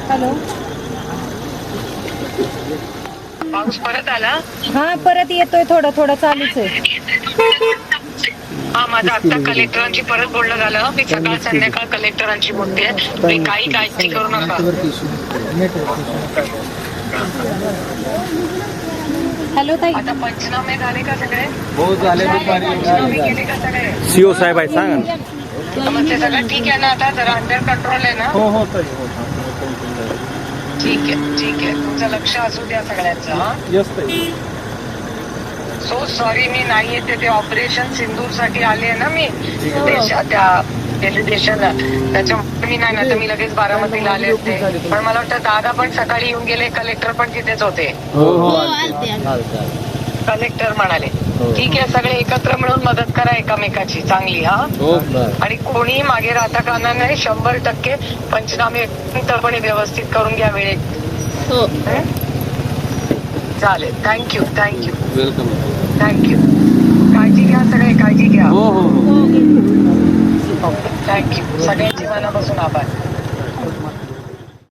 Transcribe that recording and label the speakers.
Speaker 1: Hello.
Speaker 2: पाऊस परत आला.
Speaker 1: हा परत येतोय, थोडं थोडं चालूच आहे.
Speaker 2: हा माझं आता कलेक्टरांची परत बोलणं झालं. मी सकाळ संध्याकाळ कलेक्टरांची बोलते. तुम्ही काही काळजी करू नका.
Speaker 1: हॅलो ताई.
Speaker 2: आता पंचनामे झाले का सगळे?
Speaker 3: हो झाले.
Speaker 2: पंचनामे केले का सगळे?
Speaker 4: सीओ साहेब आहे, सांगा ना.
Speaker 2: मग ते सगळं ठीक आहे ना? आता जरा अंडर कंट्रोल आहे ना?
Speaker 3: हो हो
Speaker 2: ठीक आहे ठीक आहे. तुमचं लक्ष असू द्या सगळ्यांचं. हा
Speaker 3: यस ताई.
Speaker 2: सो सॉरी मी नाही येते. ते ऑपरेशन सिंदूर साठी आले ना मी त्या डेलिगेशनला. त्याच्यामुळे मी नाही ना तर मी लगेच बारामतीला आले असते. पण मला वाटतं दादा पण सकाळी येऊन गेले. कलेक्टर पण तिथेच होते. कलेक्टर म्हणाले ठीक आहे सगळे एकत्र मिळून मदत करा एकामेकाची चांगली. हा आणि कोणी मागे राहता कामा नाही. 100% पंचनामे व्यवस्थित करून घ्या वेळेत. चालेल. Thank you thank you
Speaker 3: welcome.
Speaker 2: थँक्यू. काळजी घ्या सगळे, काळजी घ्या.
Speaker 3: हो हो हो.
Speaker 2: थँक्यू. सगळ्यांची मनापासून आभार.